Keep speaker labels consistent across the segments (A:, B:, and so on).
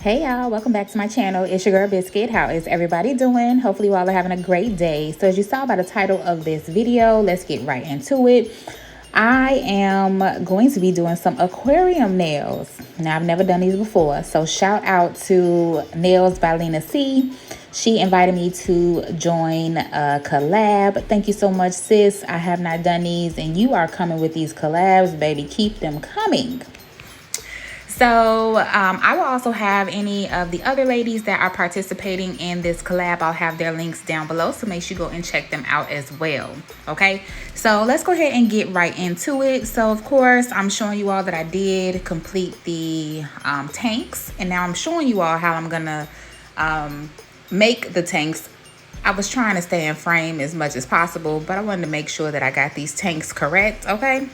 A: Hey y'all, welcome back to my channel. It's your girl Biscuit. How is everybody doing? Hopefully you all are having a great day. So as you saw by the title of this video, let's get right into it. I am going to be doing some aquarium nails. Now I've never done these before, so shout out to Nails by Lena C. She invited me to join a collab. Thank you so much, sis. I have not done these and you are coming with these collabs, baby. Keep them coming. So I will also have any of the other ladies that are participating in this collab. I'll have their links down below, so make sure you go and check them out as well. Okay, so let's go ahead and get right into it. So of course, I'm showing you all that I did complete the tanks, and now I'm showing you all how I'm gonna make the tanks. I was trying to stay in frame as much as possible, but I wanted to make sure that I got these tanks correct. Okay.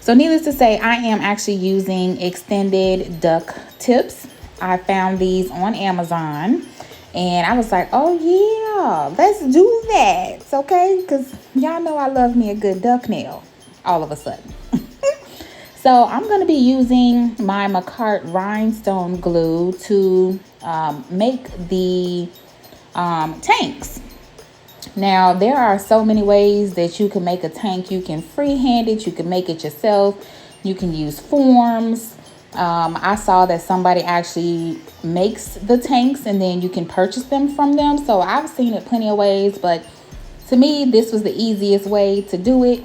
A: So needless to say, I am actually using extended duck tips. I found these on Amazon and I was like, oh yeah, let's do that. Okay, because y'all know I love me a good duck nail all of a sudden. So I'm going to be using my McCart rhinestone glue to make the tanks. Now, there are so many ways that you can make a tank. You can freehand it. You can make it yourself. You can use forms. I saw that somebody actually makes the tanks and then you can purchase them from them. So I've seen it plenty of ways, but to me, this was the easiest way to do it.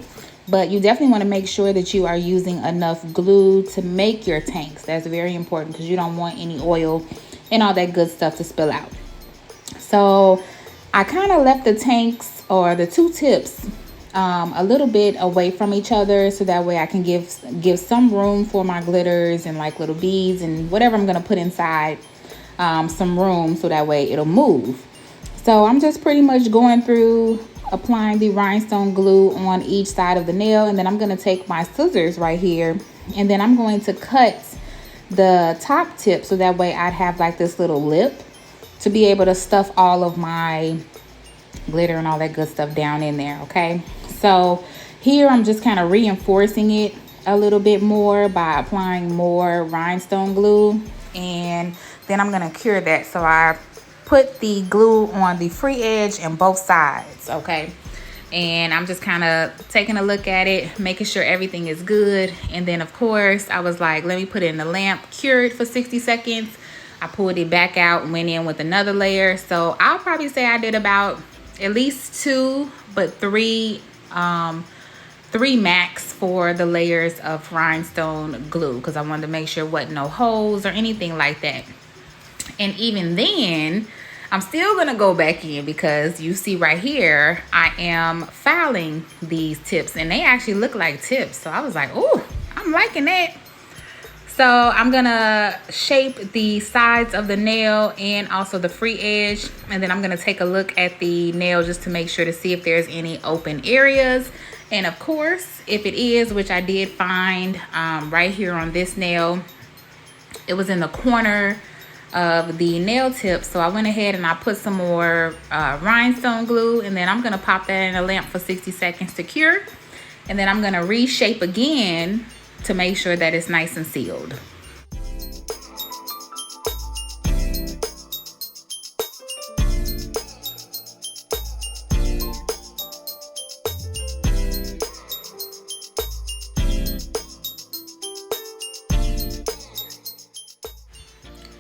A: But you definitely want to make sure that you are using enough glue to make your tanks. That's very important because you don't want any oil and all that good stuff to spill out. So I kind of left the tanks or the two tips a little bit away from each other, so that way I can give some room for my glitters and like little beads and whatever I'm going to put inside, some room so that way it'll move. So I'm just pretty much going through applying the rhinestone glue on each side of the nail, and then I'm going to take my scissors right here and then I'm going to cut the top tip so that way I'd have like this little lip to be able to stuff all of my glitter and all that good stuff down in there. Okay, so here I'm just kind of reinforcing it a little bit more by applying more rhinestone glue, and then I'm going to cure that. So I put the glue on the free edge and both sides. Okay, and I'm just kind of taking a look at it, making sure everything is good. And then of course I was like, let me put it in the lamp, cure it for 60 seconds. I pulled it back out and went in with another layer. So I'll probably say I did about at least 2, but 3 max for the layers of rhinestone glue, because I wanted to make sure wasn't no holes or anything like that. And even then, I'm still gonna go back in because you see right here, I am filing these tips and they actually look like tips. So I was like, oh, I'm liking that. So I'm gonna shape the sides of the nail and also the free edge, and then I'm gonna take a look at the nail just to make sure to see if there's any open areas. And of course, if it is, which I did find right here on this nail, it was in the corner of the nail tip. So I went ahead and I put some more rhinestone glue, and then I'm gonna pop that in a lamp for 60 seconds to cure, and then I'm gonna reshape again to make sure that it's nice and sealed.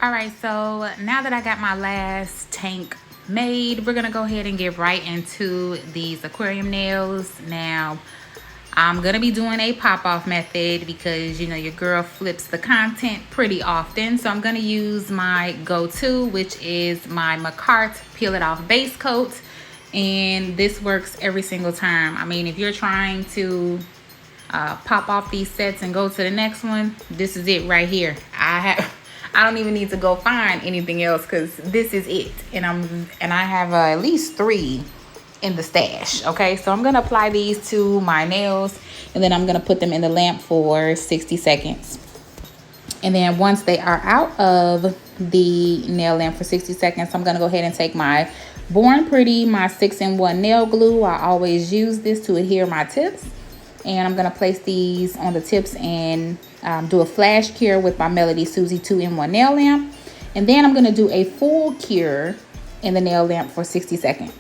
A: All right, so now that I got my last tank made, we're gonna go ahead and get right into these aquarium nails. Now I'm gonna be doing a pop-off method because you know your girl flips the content pretty often. So I'm gonna use my go-to, which is my McCart Peel It Off base coat, and this works every single time. I mean, if you're trying to pop off these sets and go to the next one, this is it right here. I don't even need to go find anything else because this is it, and I have at least 3 in the stash. Okay, so I'm gonna apply these to my nails and then I'm gonna put them in the lamp for 60 seconds. And then once they are out of the nail lamp for 60 seconds, I'm gonna go ahead and take my Born Pretty, my 6-in-1 nail glue. I always use this to adhere my tips, and I'm gonna place these on the tips and do a flash cure with my Melody Susie 2-in-1 nail lamp. And then I'm going to do a full cure in the nail lamp for 60 seconds.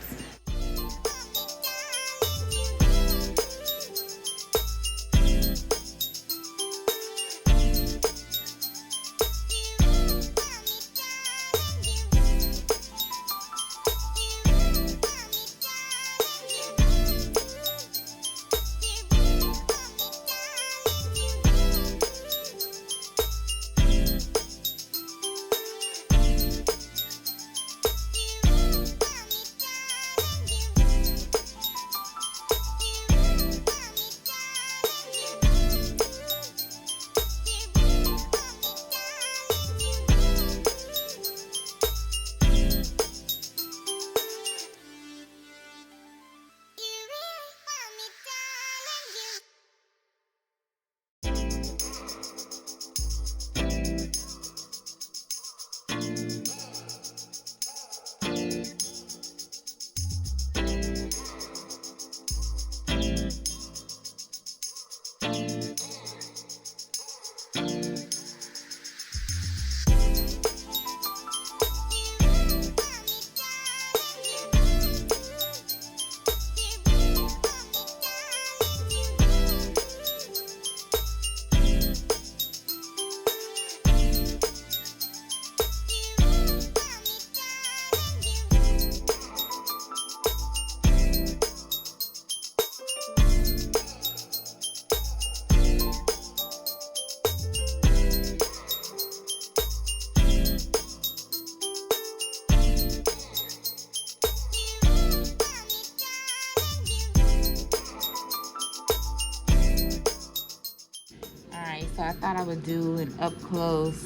A: So I thought I would do an up close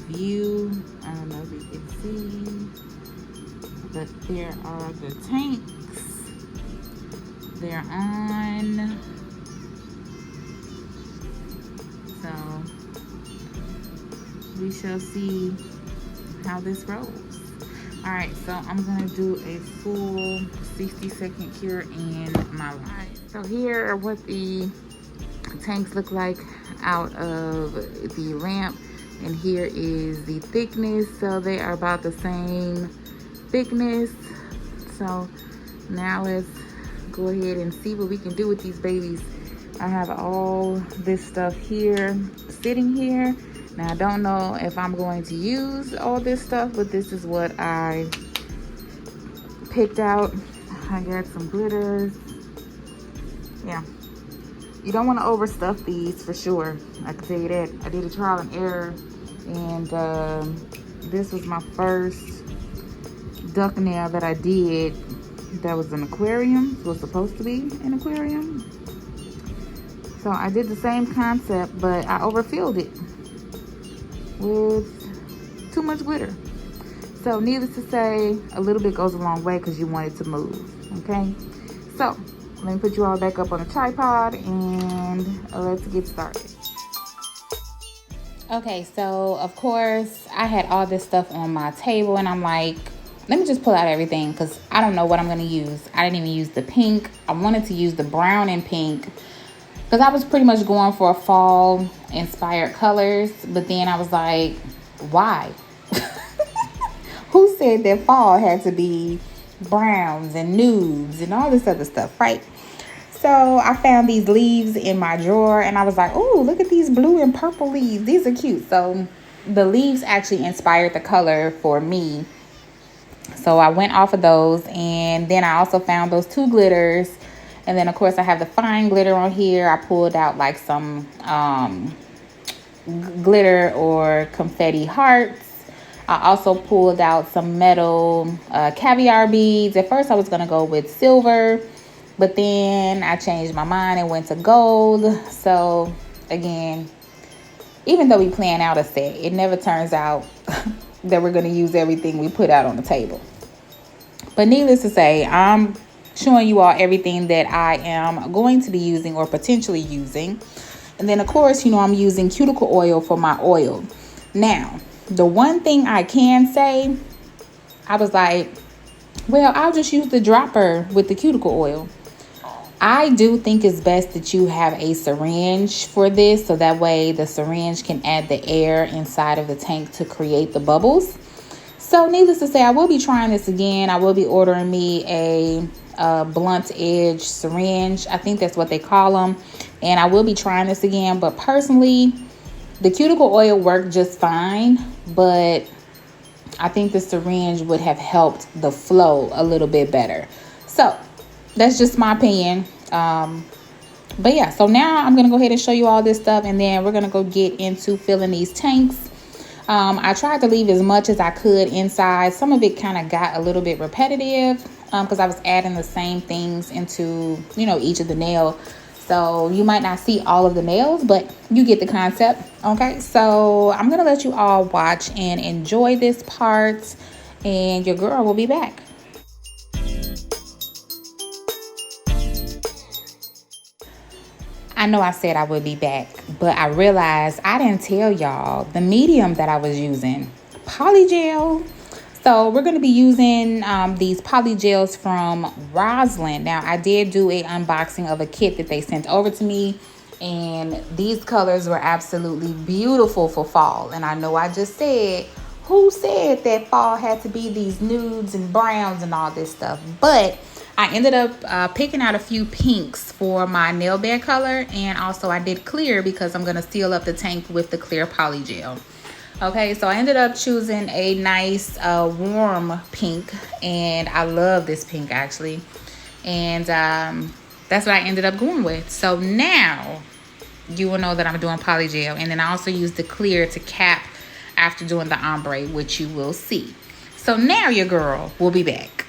A: view. I don't know if you can see, but there are the tanks. They're on. So we shall see how this rolls. All right, so I'm gonna do a full 60-second cure in my light. So here are what the tanks look like out of the lamp, and here is the thickness. So they are about the same thickness. So now let's go ahead and see what we can do with these babies. I have all this stuff here sitting here. Now I don't know if I'm going to use all this stuff, but this is what I picked out. I got some glitters. Yeah, you don't want to overstuff these for sure. I can tell you that. I did a trial and error, and this was my first duck nail that I did that was an aquarium. It was supposed to be an aquarium. So I did the same concept, but I overfilled it with too much glitter. So needless to say, a little bit goes a long way because you want it to move, okay? So let me put you all back up on the tripod and let's get started. Okay, so of course I had all this stuff on my table, and I'm like, let me just pull out everything because I don't know what I'm going to use. I didn't even use the pink. I wanted to use the brown and pink because I was pretty much going for fall inspired colors, but then I was like, why? Who said that fall had to be browns and nudes and all this other stuff, right? So I found these leaves in my drawer, and I was like, oh, look at these blue and purple leaves. These are cute. So the leaves actually inspired the color for me. So I went off of those, and then I also found those two glitters. And then, of course, I have the fine glitter on here. I pulled out like some glitter or confetti hearts. I also pulled out some metal caviar beads. At first, I was going to go with silver, but then I changed my mind and went to gold. So, again, even though we plan out a set, it never turns out that we're going to use everything we put out on the table. But needless to say, I'm showing you all everything that I am going to be using or potentially using. And then, of course, you know, I'm using cuticle oil for my oil. Now, the one thing I can say, I was like, well, I'll just use the dropper with the cuticle oil. I do think it's best that you have a syringe for this, so that way the syringe can add the air inside of the tank to create the bubbles. So needless to say, I will be trying this again. I will be ordering me a blunt edge syringe. I think that's what they call them. And I will be trying this again. But personally, the cuticle oil worked just fine. But I think the syringe would have helped the flow a little bit better. So that's just my opinion. But yeah, so now I'm going to go ahead and show you all this stuff. And then we're going to go get into filling these tanks. I tried to leave as much as I could inside. Some of it kind of got a little bit repetitive because I was adding the same things into, each of the nails. So you might not see all of the nails, but you get the concept. Okay, so I'm going to let you all watch and enjoy this part, and your girl will be back. I know I said I would be back, but I realized I didn't tell y'all the medium that I was using, polygel. So we're going to be using these polygels from Roslyn. Now, I did do a unboxing of a kit that they sent over to me, and these colors were absolutely beautiful for fall. And I know I just said, who said that fall had to be these nudes and browns and all this stuff? But I ended up picking out a few pinks for my nail bed color, and also I did clear because I'm going to seal up the tank with the clear polygel. Okay, so I ended up choosing a nice warm pink, and I love this pink actually, and that's what I ended up going with. So now you will know that I'm doing polygel, and then I also used the clear to cap after doing the ombre, which you will see. So now your girl will be back.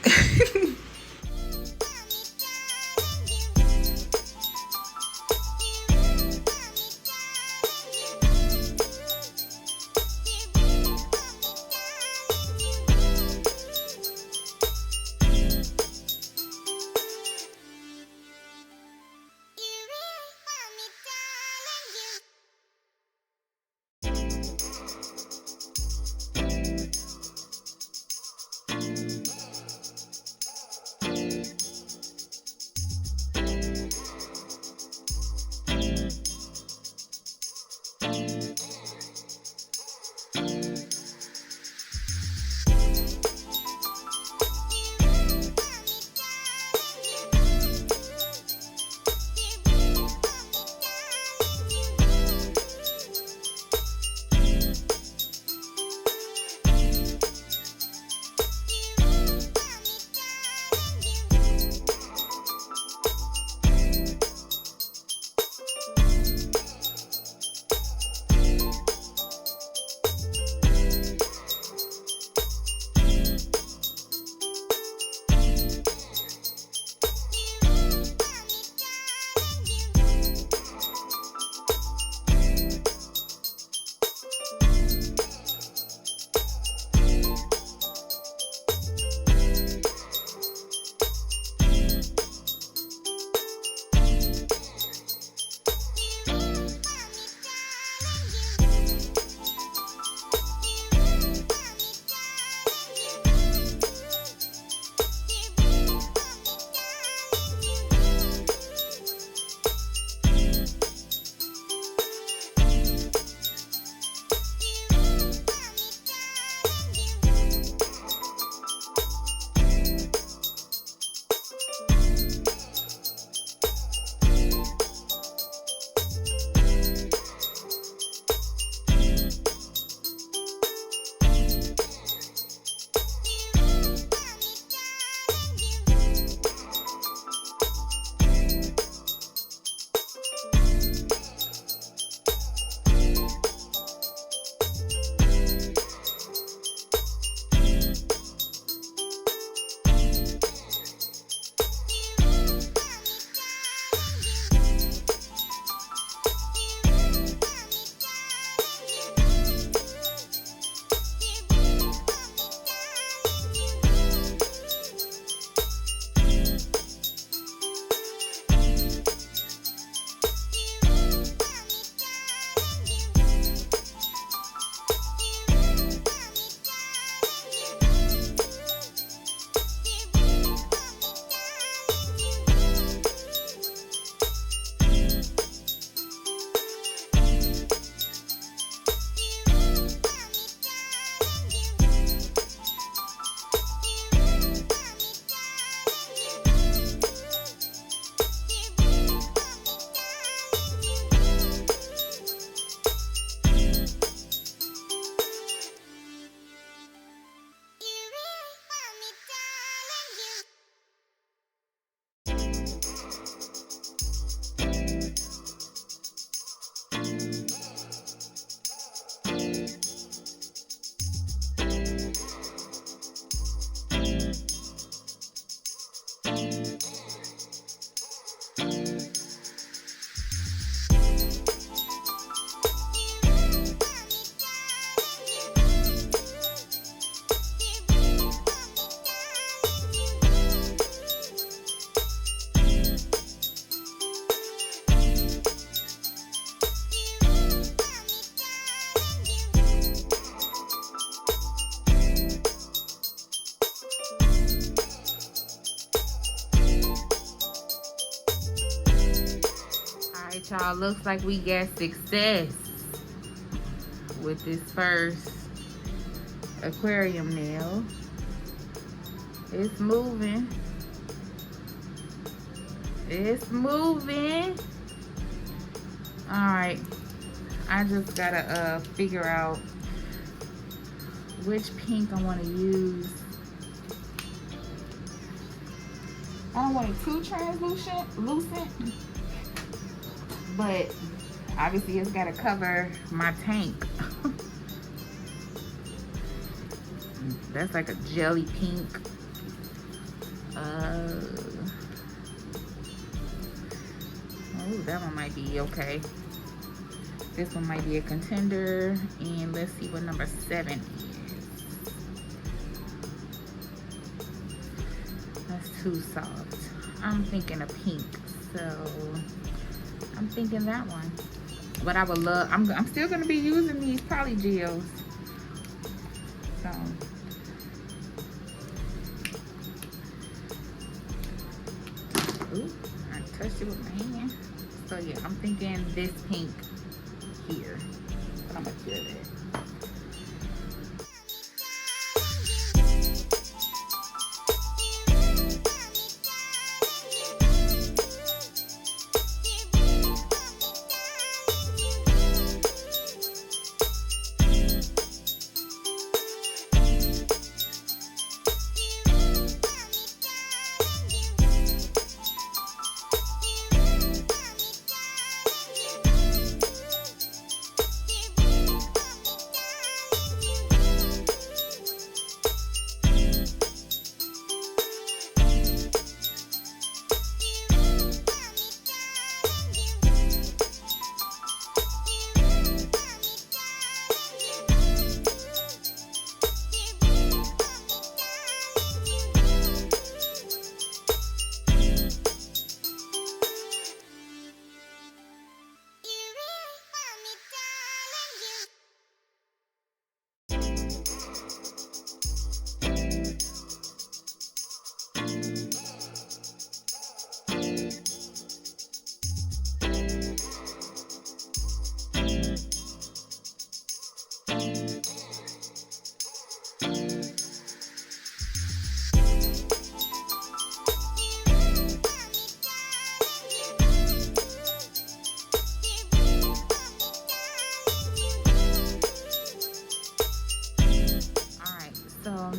A: y'all, looks like we got success with this first aquarium nail. It's moving. It's moving. All right, I just gotta figure out which pink I want to use. I don't want it too translucent, but obviously it's got to cover my tank. That's like a jelly pink. Oh, that one might be okay. This one might be a contender, and let's see what number 7 is. That's too soft. I'm thinking a pink, so I'm thinking that one. But I would love, I'm still gonna be using these poly gels. So ooh, I touched it with my hand. So yeah, I'm thinking this pink here. But I'm gonna cure that.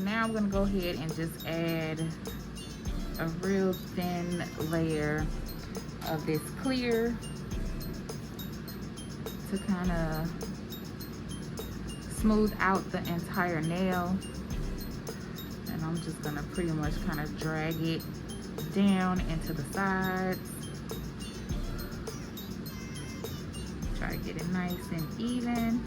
A: Now I'm gonna go ahead and just add a real thin layer of this clear to kind of smooth out the entire nail. And I'm just gonna pretty much kind of drag it down into the sides. Try to get it nice and even.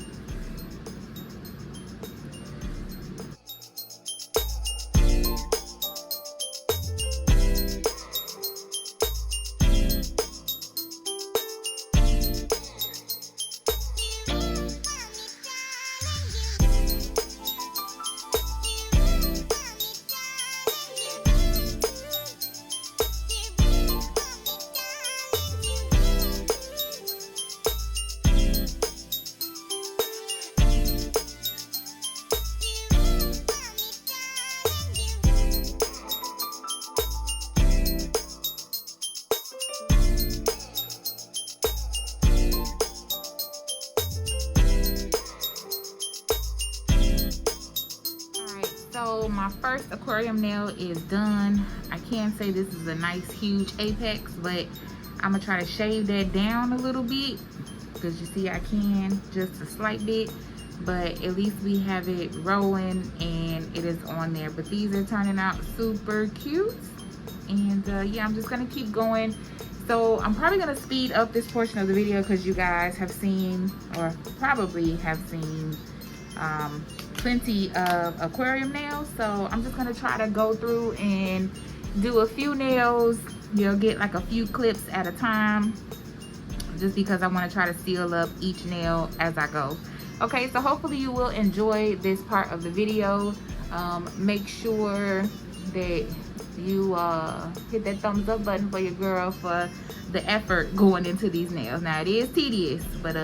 A: So my first aquarium nail is done. I can say this is a nice huge apex, but I'm gonna try to shave that down a little bit because you see I can just a slight bit, but at least we have it rolling and it is on there. But these are turning out super cute, and yeah, I'm just gonna keep going. So I'm probably gonna speed up this portion of the video because you guys have seen, or probably have seen, plenty of aquarium nails. So I'm just gonna try to go through and do a few nails. You'll get like a few clips at a time, just because I want to try to seal up each nail as I go. Okay, so hopefully you will enjoy this part of the video. Make sure that you hit that thumbs up button for your girl for the effort going into these nails. Now it is tedious, but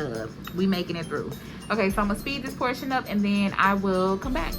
A: we making it through. Okay, so I'm gonna speed this portion up and then I will come back.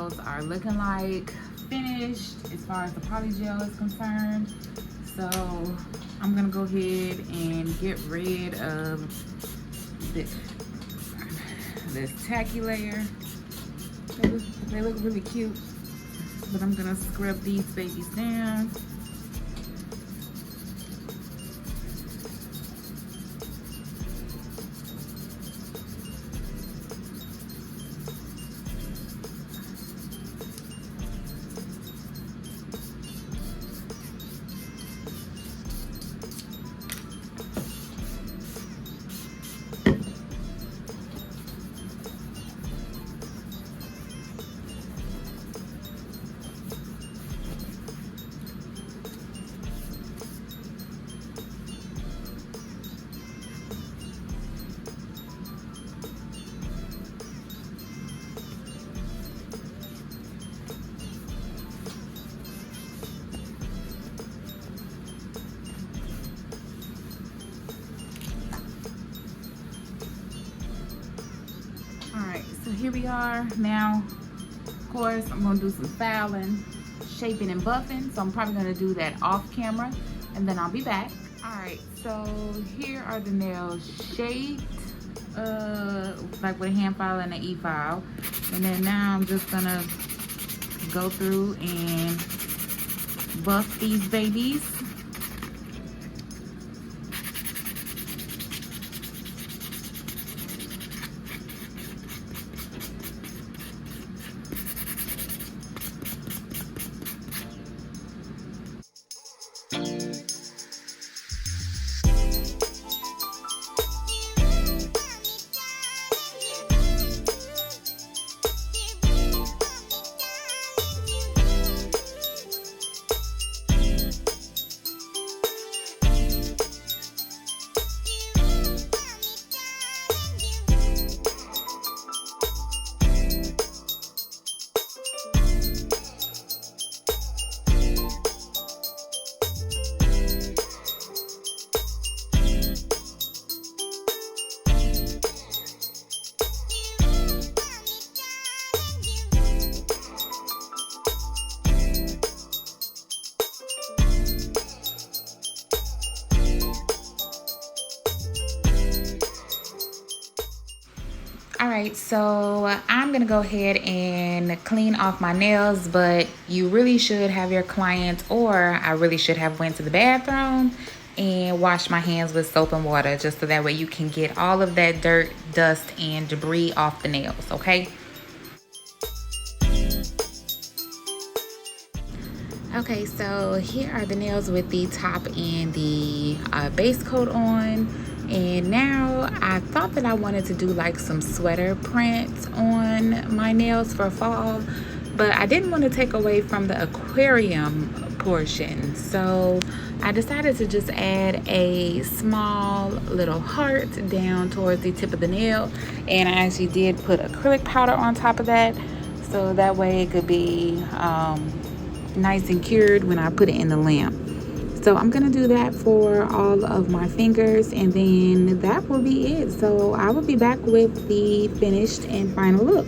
A: nails are looking like finished as far as the poly gel is concerned. So I'm gonna go ahead and get rid of this tacky layer. They look really cute, but I'm gonna scrub these babies down. Alright, so here we are. Now, of course, I'm going to do some filing, shaping, and buffing. So I'm probably going to do that off camera, and then I'll be back. Alright, so here are the nails shaped, like with a hand file and an e-file. And then now I'm just going to go through and buff these babies. Alright, so I'm gonna go ahead and clean off my nails, but you really should have your client, or I really should have went to the bathroom and washed my hands with soap and water, just so that way you can get all of that dirt, dust, and debris off the nails, okay? Okay, so here are the nails with the top and the base coat on. And now I thought that I wanted to do like some sweater prints on my nails for fall, but I didn't want to take away from the aquarium portion. So I decided to just add a small little heart down towards the tip of the nail. And I actually did put acrylic powder on top of that, so that way it could be nice and cured when I put it in the lamp. So I'm gonna do that for all of my fingers, and then that will be it. So I will be back with the finished and final look.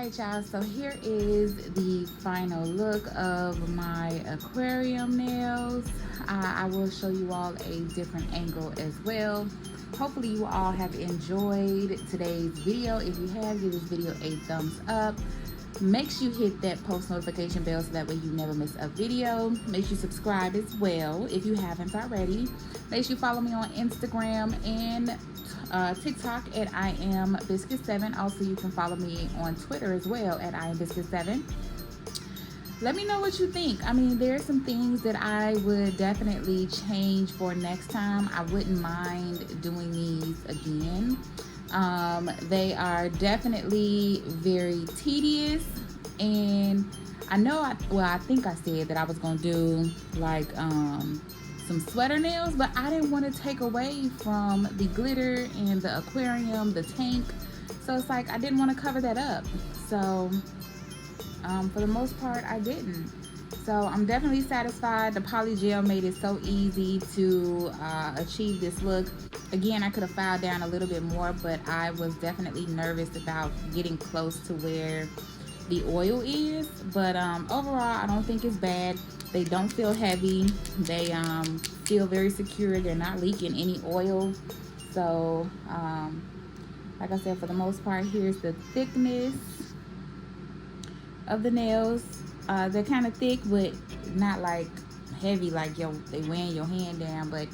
A: right, y'all, so here is the final look of my aquarium nails. I will show you all a different angle as well. Hopefully you all have enjoyed today's video. If you have, give this video a thumbs up. Make sure you hit that post notification bell so that way you never miss a video. Make sure you subscribe as well if you haven't already. Make sure you follow me on Instagram and TikTok at IamBiscuit7. Also, you can follow me on Twitter as well at IamBiscuit7. Let me know what you think. I mean, there are some things that I would definitely change for next time. I wouldn't mind doing these again. They are definitely very tedious, and I know I think I said that I was gonna do like some sweater nails, but I didn't want to take away from the glitter and the aquarium, the tank, so it's like I didn't want to cover that up. So for the most part I didn't. So I'm definitely satisfied. The poly gel made it so easy to achieve this look. Again, I could have filed down a little bit more, but I was definitely nervous about getting close to where the oil is. But overall, I don't think it's bad. They don't feel heavy. They feel very secure. They're not leaking any oil. So like I said, for the most part, here's the thickness of the nails. They're kind of thick, but not like heavy like they weighing your hand down. But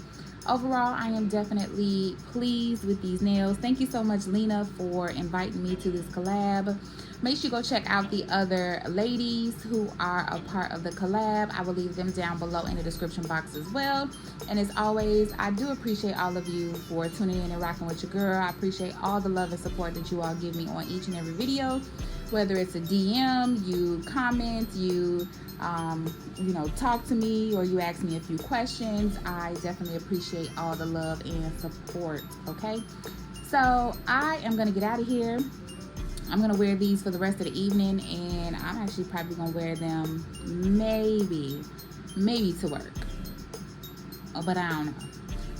A: overall, I am definitely pleased with these nails. Thank you so much, Lena, for inviting me to this collab. Make sure you go check out the other ladies who are a part of the collab. I will leave them down below in the description box as well. And as always, I do appreciate all of you for tuning in and rocking with your girl. I appreciate all the love and support that you all give me on each and every video. Whether it's a DM, you comment, you know, talk to me, or you ask me a few questions. I definitely appreciate all the love and support, okay? So I am gonna get out of here. I'm gonna wear these for the rest of the evening, and I'm actually probably gonna wear them maybe to work. Oh, but I don't know.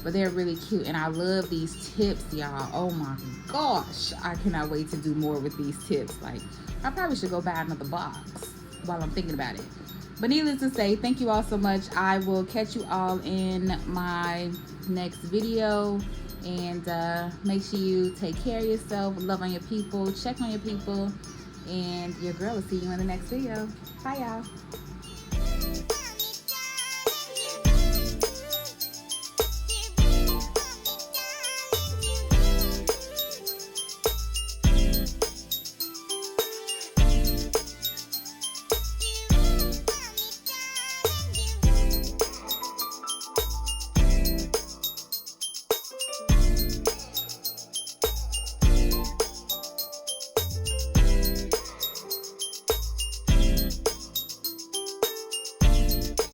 A: But they're really cute, and I love these tips, y'all. Oh my gosh, I cannot wait to do more with these tips. Like, I probably should go buy another box while I'm thinking about it. But needless to say, thank you all so much. I will catch you all in my next video, and make sure you take care of yourself, love on your people, check on your people, and your girl will see you in the next video. Bye, y'all.